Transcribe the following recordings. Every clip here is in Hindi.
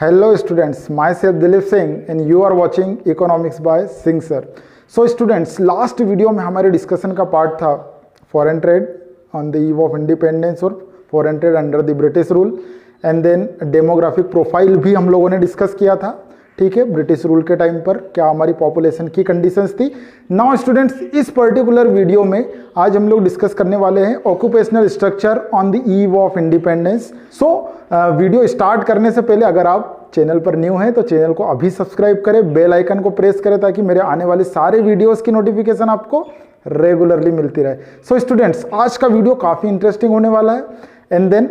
Hello students, myself Dilip Singh and you are watching Economics by Singh sir. So students, last video में हमारे डिस्कशन का पार्ट था foreign trade on the eve of independence और foreign trade under the British rule and then demographic profile भी हम लोगों ने डिस्कस किया था। ठीक है, ब्रिटिश रूल के टाइम पर क्या हमारी पॉपुलेशन की कंडीशंस थी। नाउ स्टूडेंट्स, इस पर्टिकुलर वीडियो में आज हम लोग डिस्कस करने वाले हैं occupational structure on the eve of independence. So video start करने से पहले अगर आप चैनल पर न्यू हैं तो चैनल को अभी सब्सक्राइब करें, बेल आइकन को प्रेस करें ताकि मेरे आने वाले सारे वीडियोस की नोटिफिकेशन आपको रेगुलरली मिलती रहे। सो स्टूडेंट्स, आज का वीडियो काफ़ी इंटरेस्टिंग होने वाला है एंड देन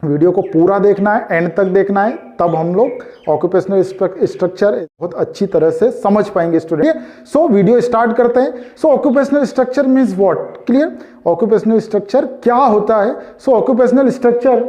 वीडियो को पूरा देखना है, एंड तक देखना है, तब हम लोग ऑक्यूपेशनल स्ट्रक्चर बहुत अच्छी तरह से समझ पाएंगे स्टूडेंट। सो वीडियो स्टार्ट करते हैं। So occupational structure means what? Clear, occupational structure क्या होता है? So occupational structure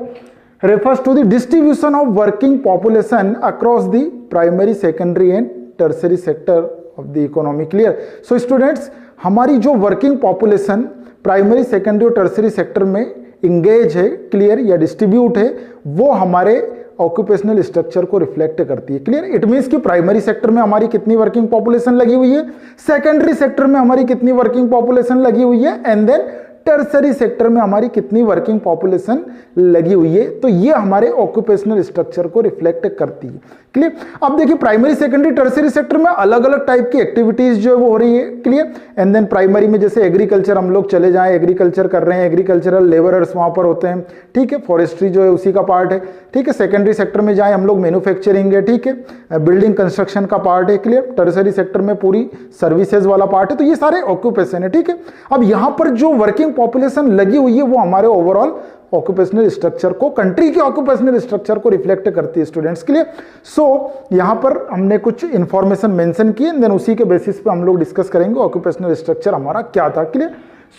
refers to the distribution of working population across the primary, secondary and tertiary sector of the economy. Clear? So students, हमारी जो वर्किंग पॉपुलेशन प्राइमरी, सेकेंडरी और टर्सरी सेक्टर में इंगेज है, क्लियर, या डिस्ट्रीब्यूट है, वो हमारे ऑक्यूपेशनल स्ट्रक्चर को रिफ्लेक्ट करती है। क्लियर, इट मीन्स कि प्राइमरी सेक्टर में हमारी कितनी वर्किंग पॉपुलेशन लगी हुई है, सेकेंडरी सेक्टर में हमारी कितनी वर्किंग पॉपुलेशन लगी हुई है एंड देन टर्सरी सेक्टर में हमारी कितनी वर्किंग पॉपुलेशन लगी हुई है। तो ये हमारे ऑक्यूपेशनल स्ट्रक्चर को रिफ्लेक्ट करती है। क्लियर, अब देखिए प्राइमरी, सेकेंडरी, टर्सरी सेक्टर में अलग अलग टाइप की एक्टिविटीज जो है वो हो रही है। क्लियर, एंड देन प्राइमरी में जैसे एग्रीकल्चर, हम लोग चले जाएं, एग्रीकल्चर कर रहे हैं, एग्रीकल्चरल लेबरर्स वहां पर होते हैं। ठीक है, फॉरेस्ट्री जो है उसी का पार्ट है। ठीक है, सेकेंडरी सेक्टर में जाए हम लोग, मैन्युफैक्चरिंग है, ठीक है, बिल्डिंग कंस्ट्रक्शन का पार्ट है। क्लियर, टर्सरी सेक्टर में पूरी सर्विसेज वाला पार्ट है। तो ये सारे ऑक्यूपेशन है। ठीक है, अब यहां पर जो वर्किंग पॉपुलेशन लगी हुई है वो हमारे ओवरऑल ऑक्यूपेशनल स्ट्रक्चर को, कंट्री के ऑक्यूपेशनल स्ट्रक्चर को रिफ्लेक्ट करती है स्टूडेंट्स के लिए। सो यहां पर हमने कुछ इंफॉर्मेशन मेंशन की एंड देन उसी के बेसिस पे हम लोग डिस्कस करेंगे ऑक्यूपेशनल स्ट्रक्चर हमारा क्या था। क्लियर,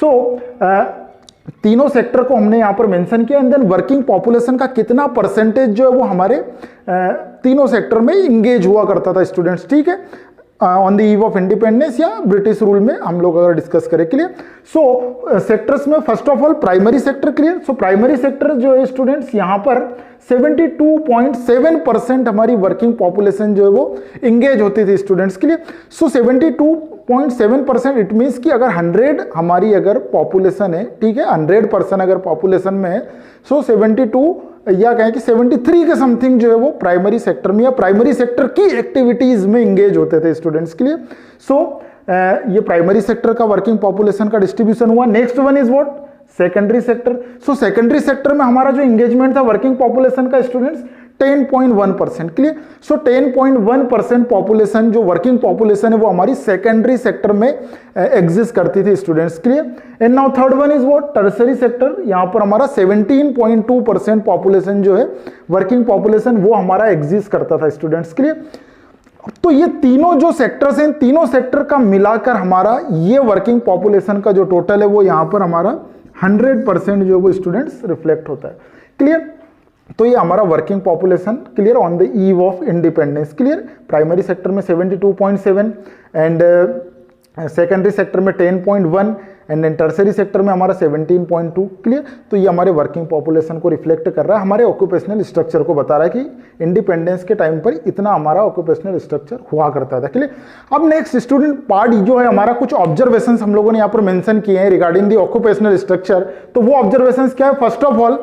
सो तीनों सेक्टर को हमने यहां पर मेंशन किया एंड देन वर्किंग पॉपुलेशन का कितना परसेंटेज जो है वो हमारे तीनों सेक्टर में इंगेज हुआ करता था स्टूडेंट्स। ठीक है, on the eve of independence या ब्रिटिश रूल में हम लोग अगर डिस्कस करें। क्लियर, सो सेक्टर्स में first of all primary sector. Clear, so primary sector जो है स्टूडेंट्स यहां पर 72.7% हमारी वर्किंग पॉपुलेशन जो है वो इंगेज होती थी स्टूडेंट्स के लिए। सो 72.7% इट मीन्स कि अगर 100 हमारी अगर पॉपुलेशन है, ठीक है, 100% अगर पॉपुलेशन में है, सो 72 या कहें कि 73 के समथिंग जो है वो प्राइमरी सेक्टर में या प्राइमरी सेक्टर की एक्टिविटीज में इंगेज होते थे स्टूडेंट्स के लिए। सो ये प्राइमरी सेक्टर का वर्किंग पॉपुलेशन का डिस्ट्रीब्यूशन हुआ। Next one is what? Secondary sector. So secondary sector में हमारा जो एंगेजमेंट था वर्किंग पॉपुलेशन का स्टूडेंट्स 10.1%। क्लियर, सो 10.1% पॉपुलेशन जो वर्किंग पॉपुलेशन है वो हमारी सेकेंडरी सेक्टर में एग्जिस्ट करती थी students. Clear, and now third one is what? Tertiary sector. यहां पर हमारा 17.2% पॉपुलेशन जो है वर्किंग पॉपुलेशन वो हमारा एग्जिस्ट करता था स्टूडेंट्स। क्लियर, तो ये तीनों जो सेक्टर्स हैं, तीनों सेक्टर का मिलाकर हमारा ये वर्किंग पॉपुलेशन का जो टोटल है वो यहां पर हमारा 100% जो वो स्टूडेंट्स रिफ्लेक्ट होता है। क्लियर, तो ये हमारा working population clear on the eve of independence. Clear, primary sector में 72.7 एंड सेकेंडरी सेक्टर में 10.1 एंड देन टर्सरी सेक्टर में हमारा 17.2। क्लियर, तो ये हमारे वर्किंग पॉपुलेशन को रिफ्लेक्ट कर रहा है, हमारे ऑक्यूपेशनल स्ट्रक्चर को बता रहा है कि इंडिपेंडेंस के टाइम पर इतना हमारा ऑक्यूपेशनल स्ट्रक्चर हुआ करता था। क्लियर, अब नेक्स्ट स्टूडेंट पार्ट जो है हमारा, कुछ ऑब्जर्वेशंस हम लोगों ने यहाँ पर मेंशन किए हैं रिगार्डिंग द ऑक्यूपेशनल स्ट्रक्चर। तो वो ऑब्जर्वेशंस क्या है? First of all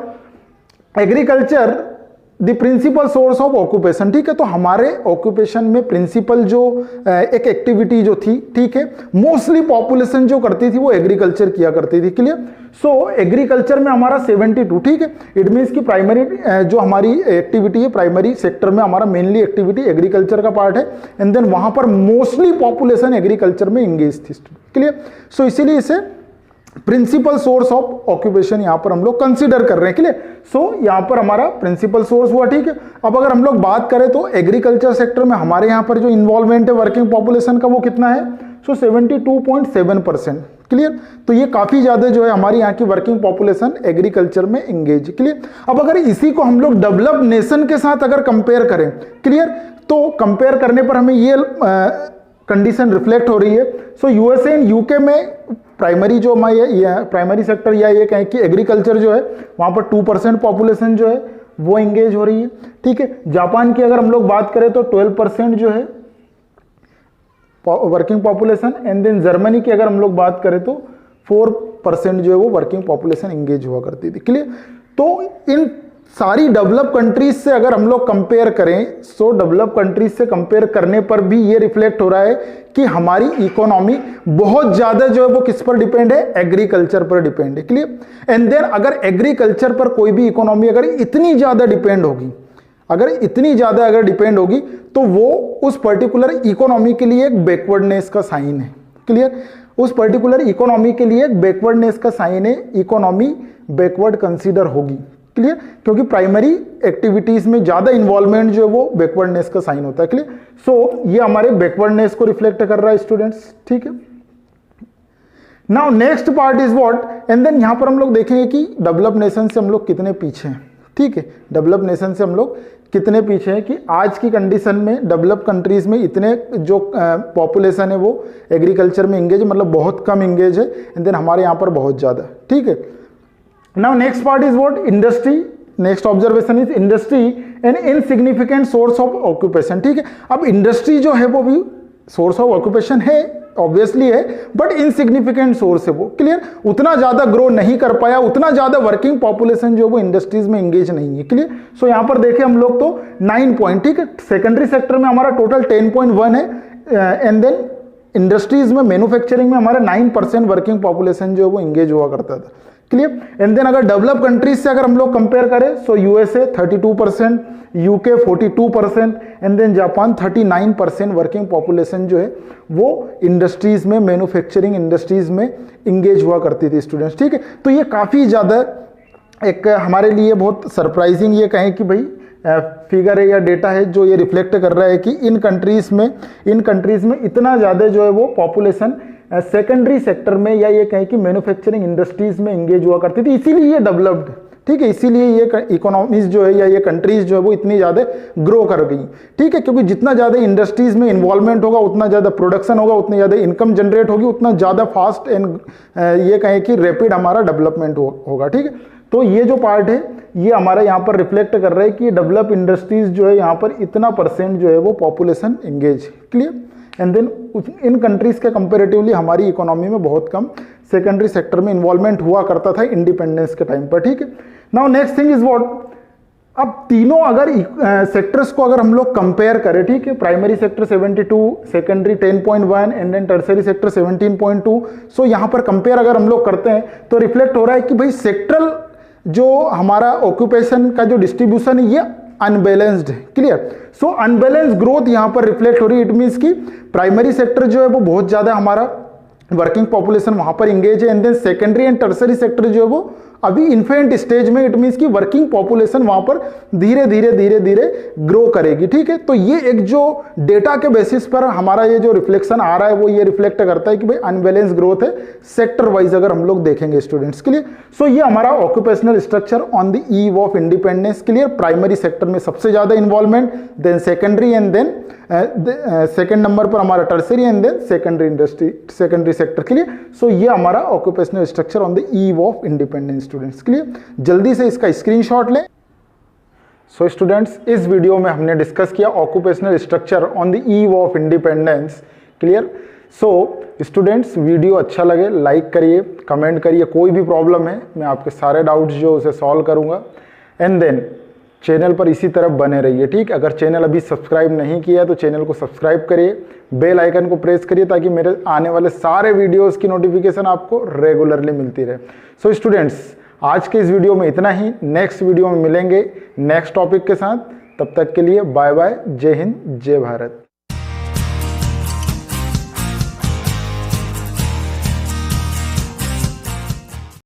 agriculture the principal source of occupation. ठीक है, तो हमारे ऑक्यूपेशन में प्रिंसिपल जो एक एक्टिविटी जो थी, ठीक है, मोस्टली पॉपुलेशन जो करती थी वो एग्रीकल्चर किया करती थी। क्लियर, सो एग्रीकल्चर में हमारा 72। ठीक है, इट मीन्स कि प्राइमरी जो हमारी एक्टिविटी है प्राइमरी सेक्टर में हमारा मेनली एक्टिविटी एग्रीकल्चर का पार्ट है एंड देन वहां पर मोस्टली पॉपुलेशन एग्रीकल्चर में इंगेज थी। क्लियर, सो इसीलिए इसे प्रिंसिपल सोर्स ऑफ ऑक्यूपेशन यहां पर हम लोग कंसीडर कर रहे हैं। क्लियर, सो यहां पर हमारा प्रिंसिपल सोर्स हुआ। ठीक है, अब अगर हम लोग बात करें तो एग्रीकल्चर सेक्टर में हमारे यहां पर जो इन्वॉल्वमेंट है वर्किंग पॉपुलेशन का वो कितना है? सो 72.7%। क्लियर, तो ये काफी ज्यादा जो है हमारी यहाँ की वर्किंग पॉपुलेशन एग्रीकल्चर में इंगेज। क्लियर, अब अगर इसी को हम लोग डेवलप्ड नेशन के साथ अगर कंपेयर करें, क्लियर, तो कंपेयर करने पर हमें ये कंडीशन रिफ्लेक्ट हो रही है। सो यूएसए एंड यूके में प्राइमरी जो हमारी प्राइमरी सेक्टर या ये कहें कि एग्रीकल्चर जो है वहां पर 2% पॉपुलेशन जो है वो इंगेज हो रही है, ठीक है। जापान की अगर हम लोग बात करें तो 12% जो है working population, and then Germany की अगर हम लोग बात करें तो 4% जो है वो वर्किंग पॉपुलेशन इंगेज हुआ करती थी, क्लियर। तो इन सारी डेवलप कंट्रीज से अगर हम लोग कंपेयर करें, सो डेवलप कंट्रीज से कंपेयर करने पर भी ये रिफ्लेक्ट हो रहा है कि हमारी इकोनॉमी बहुत ज्यादा जो है वो किस पर डिपेंड है, एग्रीकल्चर पर डिपेंड है, क्लियर। एंड देन अगर एग्रीकल्चर पर कोई भी इकोनॉमी अगर इतनी ज्यादा डिपेंड होगी, अगर डिपेंड होगी तो वो उस पर्टिकुलर इकोनॉमी के लिए एक बैकवर्डनेस का साइन है, क्लियर। उस पर्टिकुलर इकोनॉमी के लिए एक बैकवर्डनेस का साइन है, इकोनॉमी बैकवर्ड कंसीडर होगी, क्लियर, क्योंकि प्राइमरी एक्टिविटीज में ज्यादा इन्वॉल्वमेंट जो है वो बैकवर्डनेस का साइन होता है, क्लियर। सो ये हमारे बैकवर्डनेस को रिफ्लेक्ट कर रहा है स्टूडेंट्स, ठीक है। Now next part is what, and then यहां पर हम लोग देखेंगे कि डेवलप नेशन से हम लोग कितने पीछे हैं, ठीक है। डेवलप नेशन से हम लोग कितने पीछे हैं कि आज की कंडीशन में डेवलप कंट्रीज में इतने जो पॉपुलेशन है वो एग्रीकल्चर में इंगेज, मतलब बहुत कम इंगेज है, एंड देन हमारे यहाँ पर बहुत ज्यादा, ठीक है। Now next part is what, industry. Next observation is industry N insignificant source of occupation, ठीक है। अब इंडस्ट्री जो है वो भी सोर्स ऑफ ऑक्यूपेशन है, ऑब्वियसली है, बट इनसिग्निफिकेंट सोर्स है वो, क्लियर। उतना ज्यादा ग्रो नहीं कर पाया, उतना ज्यादा वर्किंग पॉपुलेशन जो वो इंडस्ट्रीज में एंगेज नहीं है, क्लियर। सो यहां पर देखें हम लोग तो 9 पॉइंट, ठीक है। सेकेंडरी सेक्टर में हमारा टोटल 10.1 है, एंड देन इंडस्ट्रीज में मैन्युफैक्चरिंग में हमारा 9% वर्किंग पॉपुलेशन जो है वो एंगेज हुआ करता था, क्लियर। एंड देन अगर डेवलप कंट्रीज से अगर हम लोग कंपेयर करें, so USA 32%, UK 42%, and then Japan 39% working population जो है वो इंडस्ट्रीज में, मैन्युफैक्चरिंग इंडस्ट्रीज में इंगेज हुआ करती थी स्टूडेंट्स, ठीक है। तो ये काफी ज्यादा एक हमारे लिए बहुत सरप्राइजिंग ये कहें कि भाई फिगर है या डेटा है जो ये रिफ्लेक्ट कर रहा है कि इन कंट्रीज में इतना ज्यादा जो है वो पॉपुलेशन सेकेंडरी सेक्टर में या ये कहें कि मैन्युफैक्चरिंग इंडस्ट्रीज में एंगेज हुआ करती थी, इसीलिए ये डेवलप्ड, ठीक है। इसीलिए ये इकोनॉमीज जो है या ये कंट्रीज जो है वो इतनी ज्यादा ग्रो कर गई, ठीक है, क्योंकि जितना ज्यादा इंडस्ट्रीज में इन्वॉल्वमेंट होगा, उतना ज्यादा प्रोडक्शन होगा, उतनी ज्यादा इनकम जनरेट होगी, उतना ज्यादा फास्ट एंड ये कहें कि रैपिड हमारा डेवलपमेंट होगा, ठीक है। तो ये जो पार्ट है ये हमारा यहाँ पर रिफ्लेक्ट कर रहा है कि डेवलप इंडस्ट्रीज जो है यहाँ पर इतना % जो है वो population engage, clear. And then इन कंट्रीज के कंपेरेटिवली हमारी इकोनॉमी में बहुत कम सेकेंडरी सेक्टर में इन्वॉल्वमेंट हुआ करता था इंडिपेंडेंस के टाइम पर, ठीक है। Now next thing is what, अब तीनों अगर सेक्टर्स को अगर हम लोग कंपेयर करें, ठीक है, primary sector 72, secondary 10.1, and then tertiary sector 17.2, so यहाँ पर कंपेयर अगर हम लोग करते हैं तो रिफ्लेक्ट हो रहा है कि भाई सेक्टरल जो हमारा ऑक्यूपेशन का जो डिस्ट्रीब्यूशन है ये अनबैलेंस्ड है, क्लियर। सो अनबैलेंस ग्रोथ यहां पर रिफ्लेक्ट हो रही है। इट मींस कि प्राइमरी सेक्टर जो है वो बहुत ज्यादा हमारा वर्किंग पॉपुलेशन वहां पर इंगेज है, and then secondary and tertiary sector जो है वो अभी इन्फेंट स्टेज में, इट मींस कि वर्किंग पॉपुलेशन वहां पर धीरे धीरे ग्रो करेगी, ठीक है। तो ये एक जो डेटा के बेसिस पर हमारा ये जो रिफ्लेक्शन आ रहा है वो ये रिफ्लेक्ट करता है कि भाई अनबैलेंस ग्रोथ है सेक्टर वाइज अगर हम लोग देखेंगे स्टूडेंट्स के लिए। सो ये हमारा occupational structure on the eve of independence, clear. Primary sector में सबसे ज्यादा involvement, then secondary, and then second number पर हमारा tertiary, and then secondary sector, clear. So ये हमारा occupational structure on the eve of independence students, clear. जल्दी से इसका स्क्रीनशॉट लें। सो स्टूडेंट्स, इस वीडियो में हमने डिस्कस किया occupational structure on the eve of independence, clear. So students, video अच्छा लगे लाइक करिए, कमेंट करिए, कोई भी प्रॉब्लम है मैं आपके सारे डाउट्स जो उसे सॉल्व करूंगा, एंड देन चैनल पर इसी तरह बने रहिए, ठीक। अगर चैनल अभी सब्सक्राइब नहीं किया है तो चैनल को सब्सक्राइब करिए, बेल आइकन को प्रेस करिए ताकि मेरे आने वाले सारे वीडियोस की नोटिफिकेशन आपको रेगुलरली मिलती रहे। सो स्टूडेंट्स, आज के इस वीडियो में इतना ही। नेक्स्ट वीडियो में मिलेंगे नेक्स्ट टॉपिक के साथ, तब तक के लिए बाय बाय, जय हिंद, जय भारत।